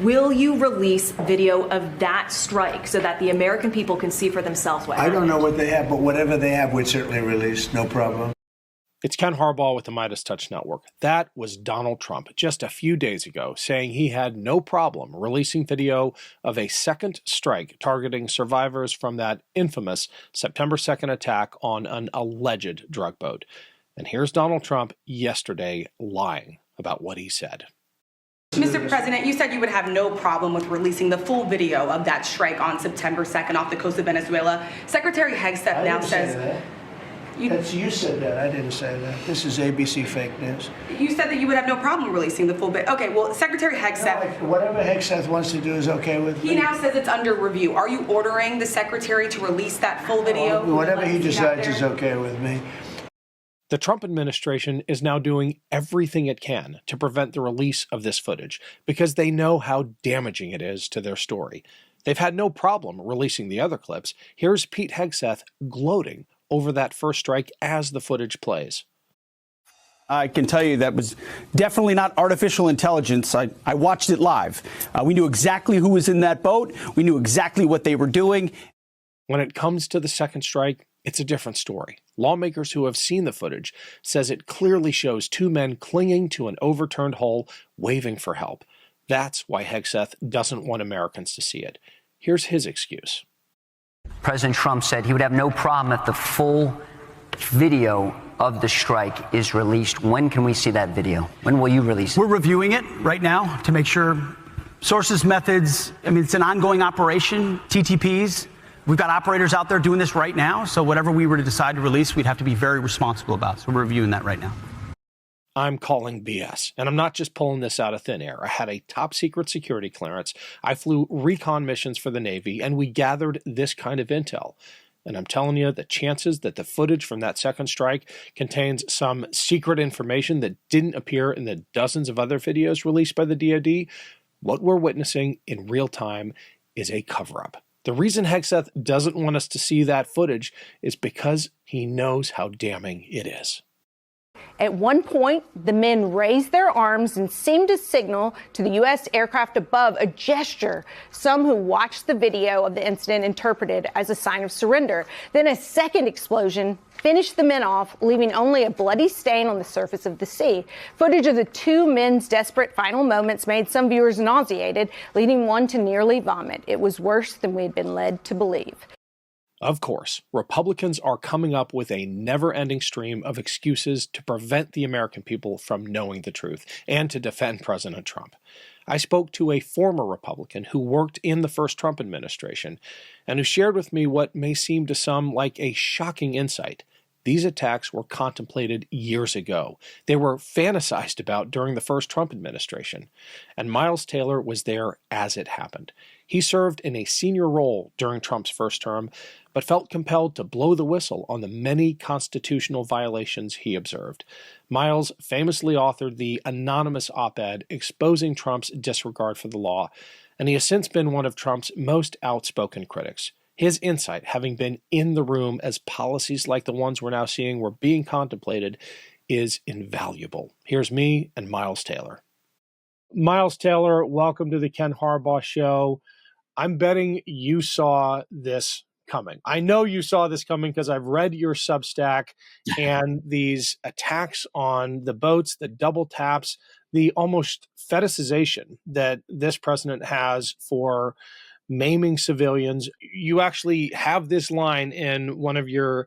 Will you release video of that strike so that the American people can see for themselves what happened? I don't know what they have, but whatever they have, we'd certainly release, no problem. It's Ken Harbaugh with the Midas Touch Network. That was Donald Trump just a few days ago saying he had no problem releasing video of a second strike targeting survivors from that infamous September 2nd attack on an alleged drug boat. And here's Donald Trump yesterday lying about what he said. Mr. President, you said you would have no problem with releasing the full video of that strike on September 2nd off the coast of Venezuela. Secretary Hegseth now says... You said that. I didn't say that. This is ABC fake news. You said that you would have no problem releasing the full bit. Okay, well, Secretary Hegseth... No, whatever Hegseth wants to do is okay with me. He now says it's under review. Are you ordering the Secretary to release that full video? Whatever he decides is okay with me. The Trump administration is now doing everything it can to prevent the release of this footage because they know how damaging it is to their story. They've had no problem releasing the other clips. Here's Pete Hegseth gloating over that first strike as the footage plays. I can tell you that was definitely not artificial intelligence. I watched it live. We knew exactly who was in that boat. We knew exactly what they were doing. When it comes to the second strike, it's a different story. Lawmakers who have seen the footage says it clearly shows two men clinging to an overturned hull, waving for help. That's why Hegseth doesn't want Americans to see it. Here's his excuse. President Trump said he would have no problem if the full video of the strike is released. When can we see that video? When will you release it? We're reviewing it right now to make sure sources, methods. I mean, it's an ongoing operation, TTPs. We've got operators out there doing this right now. So whatever we were to decide to release, we'd have to be very responsible about. So we're reviewing that right now. I'm calling BS. And I'm not just pulling this out of thin air. I had a top secret security clearance. I flew recon missions for the Navy, and we gathered this kind of intel. And I'm telling you, the chances that the footage from that second strike contains some secret information that didn't appear in the dozens of other videos released by the DoD, what we're witnessing in real time is a cover-up. The reason Hegseth doesn't want us to see that footage is because he knows how damning it is. At one point, the men raised their arms and seemed to signal to the U.S. aircraft above, a gesture some who watched the video of the incident interpreted as a sign of surrender. Then a second explosion finished the men off, leaving only a bloody stain on the surface of the sea. Footage of the two men's desperate final moments made some viewers nauseated, leading one to nearly vomit. It was worse than we had been led to believe. Of course, Republicans are coming up with a never-ending stream of excuses to prevent the American people from knowing the truth and to defend President Trump. I spoke to a former Republican who worked in the first Trump administration and who shared with me what may seem to some like a shocking insight. These attacks were contemplated years ago. They were fantasized about during the first Trump administration. And Miles Taylor was there as it happened. He served in a senior role during Trump's first term, but felt compelled to blow the whistle on the many constitutional violations he observed. Miles famously authored the anonymous op-ed exposing Trump's disregard for the law, and he has since been one of Trump's most outspoken critics. His insight, having been in the room as policies like the ones we're now seeing were being contemplated, is invaluable. Here's me and Miles Taylor. Miles Taylor, welcome to the Ken Harbaugh Show. I'm betting you saw this coming. I know you saw this coming because I've read your Substack and these attacks on the boats, the double taps, the almost fetishization that this president has for maiming civilians. You actually have this line in one of your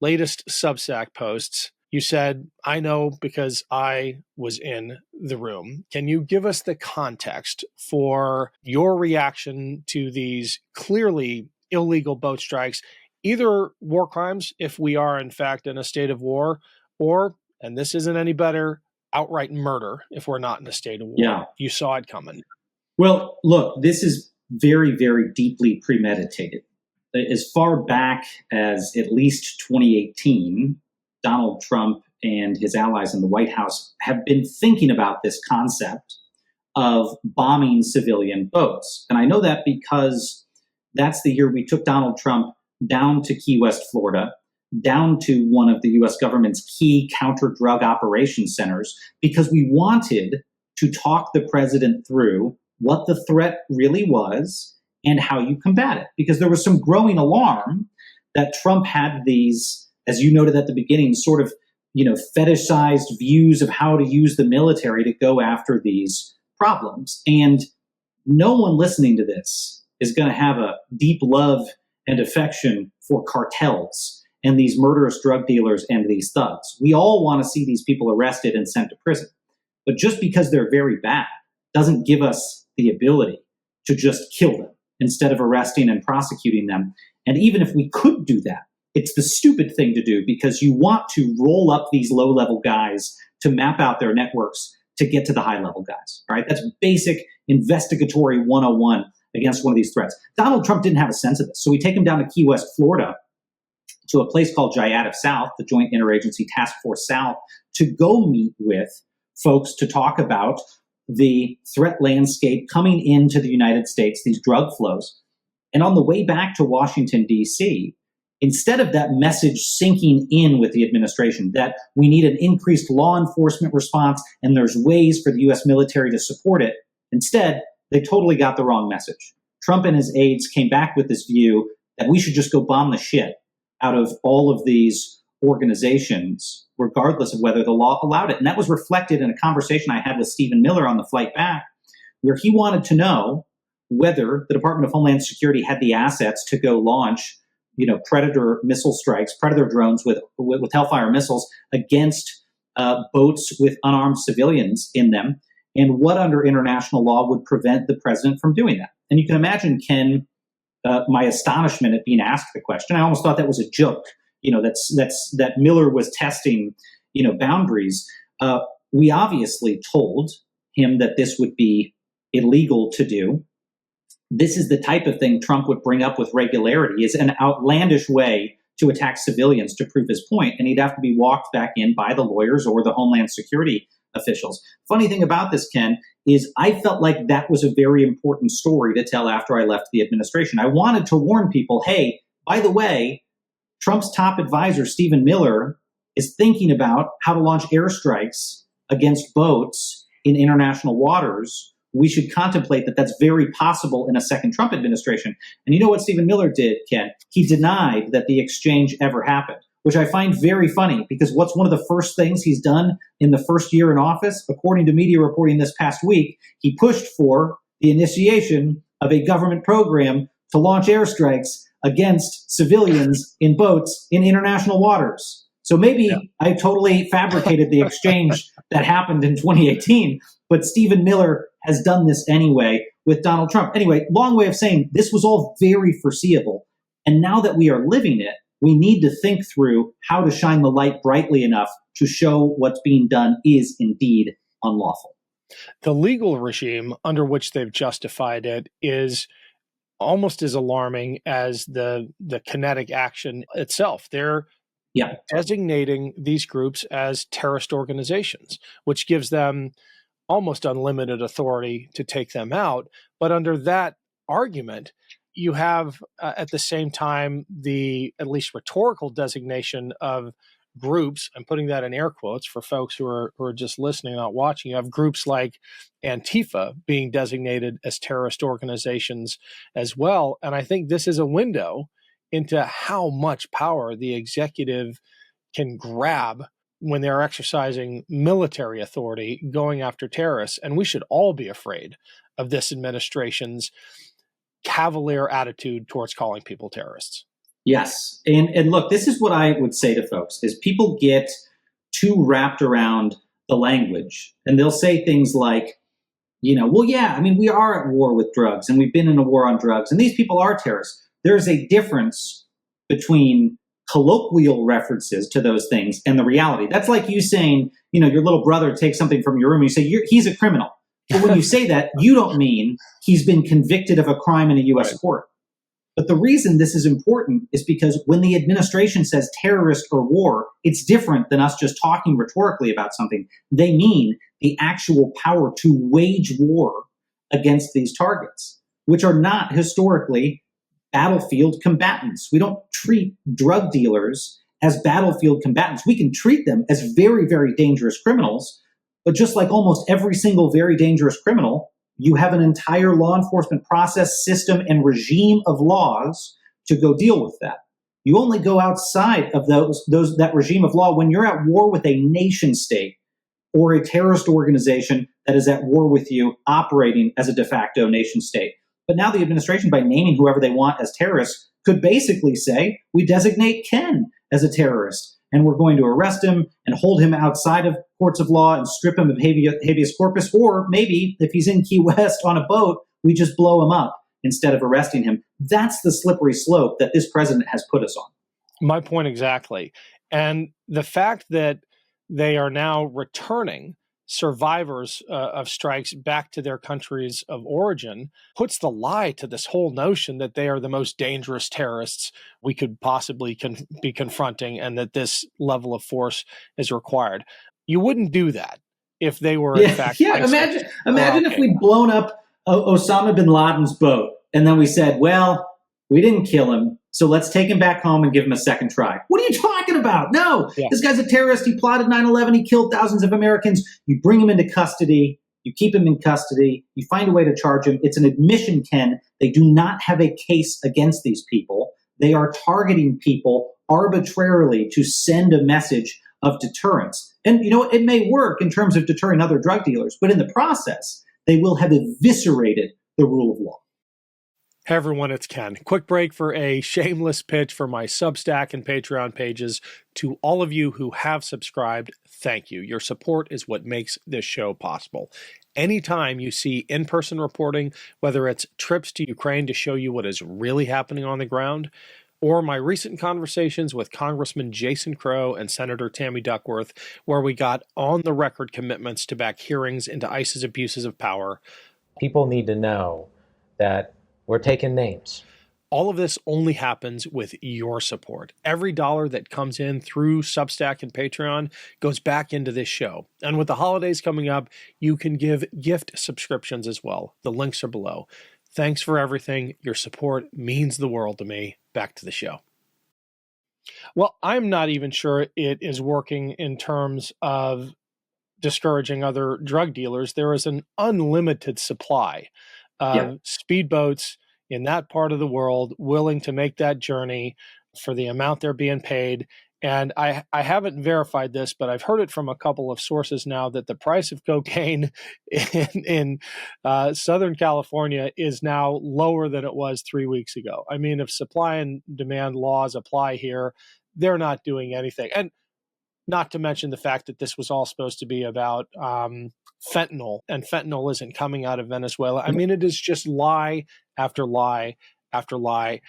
latest Substack posts. You said, "I know because I was in the room." Can you give us the context for your reaction to these clearly illegal boat strikes, either war crimes, if we are in fact in a state of war, or, and this isn't any better, outright murder if we're not in a state of war? Yeah. You saw it coming. Well, look, this is very, very deeply premeditated. As far back as at least 2018, Donald Trump and his allies in the White House have been thinking about this concept of bombing civilian boats. And I know that because that's the year we took Donald Trump down to Key West, Florida, down to one of the U.S. government's key counter-drug operation centers, because we wanted to talk the president through what the threat really was and how you combat it. Because there was some growing alarm that Trump had these, as you noted at the beginning, sort of, fetishized views of how to use the military to go after these problems. And no one listening to this is going to have a deep love and affection for cartels and these murderous drug dealers and these thugs. We all want to see these people arrested and sent to prison. But just because they're very bad doesn't give us the ability to just kill them instead of arresting and prosecuting them. And even if we could do that, it's the stupid thing to do because you want to roll up these low-level guys to map out their networks to get to the high-level guys. All right, that's basic investigatory 101 against one of these threats. Donald Trump didn't have a sense of this, so we take him down to Key West, Florida, to a place called JIATF South, the Joint Interagency Task Force South, to go meet with folks to talk about the threat landscape coming into the United States, these drug flows. And on the way back to Washington, D.C., instead of that message sinking in with the administration that we need an increased law enforcement response and there's ways for the U.S. military to support it, instead, they totally got the wrong message. Trump and his aides came back with this view that we should just go bomb the shit out of all of these organizations, regardless of whether the law allowed it. And that was reflected in a conversation I had with Stephen Miller on the flight back, where he wanted to know whether the Department of Homeland Security had the assets to go launch, Predator missile strikes, Predator drones with Hellfire missiles against boats with unarmed civilians in them, and what under international law would prevent the president from doing that. And you can imagine, Ken, my astonishment at being asked the question. I almost thought that was a joke. That Miller was testing, boundaries. We obviously told him that this would be illegal to do. This is the type of thing Trump would bring up with regularity, is an outlandish way to attack civilians to prove his point, and he'd have to be walked back in by the lawyers or the Homeland Security officials. Funny thing about this, Ken, is I felt like that was a very important story to tell after I left the administration. I wanted to warn people, hey, by the way, Trump's top advisor, Stephen Miller, is thinking about how to launch airstrikes against boats in international waters. We should contemplate that that's very possible in a second Trump administration. And you know what Stephen Miller did, Ken? He denied that the exchange ever happened, which I find very funny because what's one of the first things he's done in the first year in office? According to media reporting this past week, he pushed for the initiation of a government program to launch airstrikes against civilians in boats in international waters. So maybe I totally fabricated the exchange that happened in 2018, but Stephen Miller has done this anyway with Donald Trump. Anyway, long way of saying this was all very foreseeable. And now that we are living it, we need to think through how to shine the light brightly enough to show what's being done is indeed unlawful. The legal regime under which they've justified it is almost as alarming as the kinetic action itself. They're designating these groups as terrorist organizations, which gives them almost unlimited authority to take them out. But under that argument, you have at the same time the at least rhetorical designation of groups. I'm putting that in air quotes for folks who are just listening, not watching. You have groups like Antifa being designated as terrorist organizations as well. And I think this is a window into how much power the executive can grab when they're exercising military authority going after terrorists. And we should all be afraid of this administration's cavalier attitude towards calling people terrorists. Yes. And look, this is what I would say to folks is people get too wrapped around the language and they'll say things like, we are at war with drugs and we've been in a war on drugs and these people are terrorists. There's a difference between colloquial references to those things and the reality. That's like you saying, your little brother takes something from your room and you say, he's a criminal. But when you say that, you don't mean he's been convicted of a crime in a U.S. court. But the reason this is important is because when the administration says terrorist or war, it's different than us just talking rhetorically about something. They mean the actual power to wage war against these targets, which are not historically battlefield combatants. We don't treat drug dealers as battlefield combatants. We can treat them as very, very dangerous criminals, but just like almost every single very dangerous criminal, you have an entire law enforcement process, system, and regime of laws to go deal with that. You only go outside of that regime of law when you're at war with a nation state or a terrorist organization that is at war with you, operating as a de facto nation state. But now the administration, by naming whoever they want as terrorists, could basically say, we designate Ken as a terrorist, and we're going to arrest him and hold him outside of courts of law and strip him of habeas corpus. Or maybe if he's in Key West on a boat, we just blow him up instead of arresting him. That's the slippery slope that this president has put us on. My point exactly. And the fact that they are now returning survivors of strikes back to their countries of origin puts the lie to this whole notion that they are the most dangerous terrorists we could possibly be confronting, and that this level of force is required. You wouldn't do that if they were, in fact, ISIS. Imagine if we'd blown up Osama bin Laden's boat, and then we said, well, we didn't kill him, so let's take him back home and give him a second try. What are you talking about? No, This guy's a terrorist. He plotted 9/11. He killed thousands of Americans. You bring him into custody. You keep him in custody. You find a way to charge him. It's an admission, Ken. They do not have a case against these people. They are targeting people arbitrarily to send a message of deterrence. And, it may work in terms of deterring other drug dealers, but in the process, they will have eviscerated the rule of law. Hey everyone, it's Ken. Quick break for a shameless pitch for my Substack and Patreon pages. To all of you who have subscribed, thank you. Your support is what makes this show possible. Anytime you see in-person reporting, whether it's trips to Ukraine to show you what is really happening on the ground, or my recent conversations with Congressman Jason Crow and Senator Tammy Duckworth, where we got on-the-record commitments to back hearings into ICE's abuses of power. People need to know that we're taking names. All of this only happens with your support. Every dollar that comes in through Substack and Patreon goes back into this show. And with the holidays coming up, you can give gift subscriptions as well. The links are below. Thanks for everything. Your support means the world to me. Back to the show. Well, I'm not even sure it is working in terms of discouraging other drug dealers. There is an unlimited supply of speedboats in that part of the world willing to make that journey for the amount they're being paid. And I haven't verified this, but I've heard it from a couple of sources now that the price of cocaine in Southern California is now lower than it was 3 weeks ago. I mean, if supply and demand laws apply here, they're not doing anything. And not to mention the fact that this was all supposed to be about fentanyl, and fentanyl isn't coming out of Venezuela. I mean, it is just lie after lie after lie.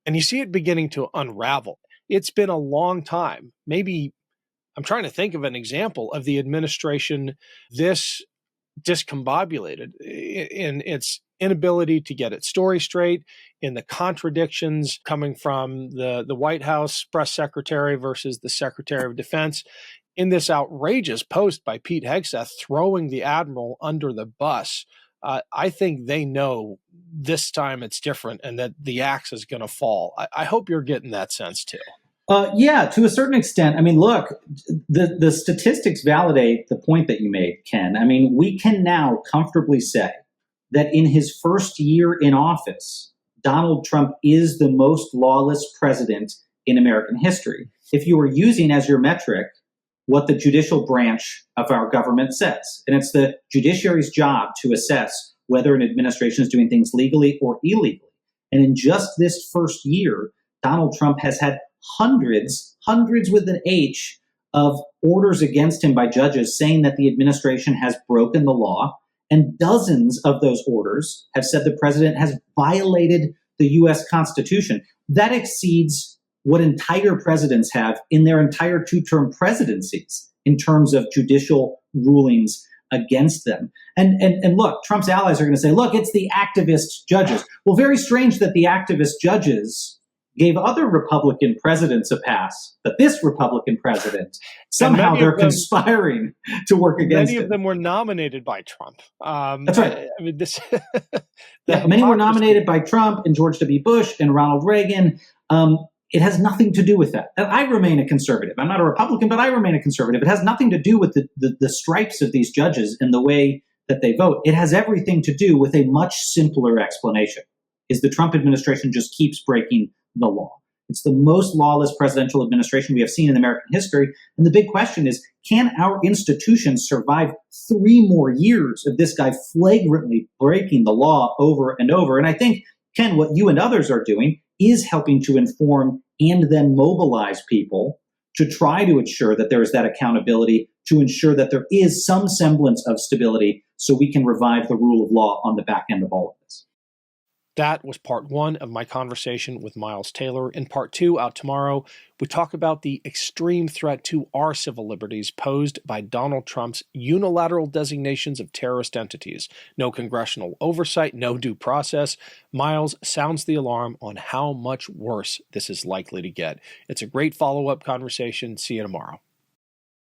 And you see it beginning to unravel. It's been a long time. Maybe I'm trying to think of an example of the administration this discombobulated in its inability to get its story straight, in the contradictions coming from the White House press secretary versus the Secretary of Defense, in this outrageous post by Pete Hegseth throwing the admiral under the bus. I think they know this time it's different and that the axe is going to fall. I hope you're getting that sense too. Yeah, to a certain extent. I mean, look, the statistics validate the point that you made, Ken. I mean, we can now comfortably say that in his first year in office, Donald Trump is the most lawless president in American history. If you were using as your metric what the judicial branch of our government says, and it's the judiciary's job to assess whether an administration is doing things legally or illegally. And in just this first year, Donald Trump has had hundreds with an H, of orders against him by judges saying that the administration has broken the law. And dozens of those orders have said the president has violated the U.S. Constitution. That exceeds what entire presidents have in their entire two-term presidencies in terms of judicial rulings against them. And look, Trump's allies are going to say, look, it's the activist judges. Well, very strange that the activist judges gave other Republican presidents a pass, but this Republican president, somehow they're conspiring to work against Many of them were nominated by Trump. That's right. I mean, this. Many were nominated by Trump and George W. Bush and Ronald Reagan. It has nothing to do with that. And I remain a conservative. I'm not a Republican, but I remain a conservative. It has nothing to do with the stripes of these judges and the way that they vote, it has everything to do with a much simpler explanation, is the Trump administration just keeps breaking the law. It's the most lawless presidential administration we have seen in American history. And the big question is, can our institutions survive 3 more years of this guy flagrantly breaking the law over and over? And I think, Ken, what you and others are doing is helping to inform and then mobilize people to try to ensure that there is that accountability, to ensure that there is some semblance of stability so we can revive the rule of law on the back end of all of this. That was part 1 of my conversation with Miles Taylor. In part 2, out tomorrow, we talk about the extreme threat to our civil liberties posed by Donald Trump's unilateral designations of terrorist entities. No congressional oversight, no due process. Miles sounds the alarm on how much worse this is likely to get. It's a great follow-up conversation. See you tomorrow.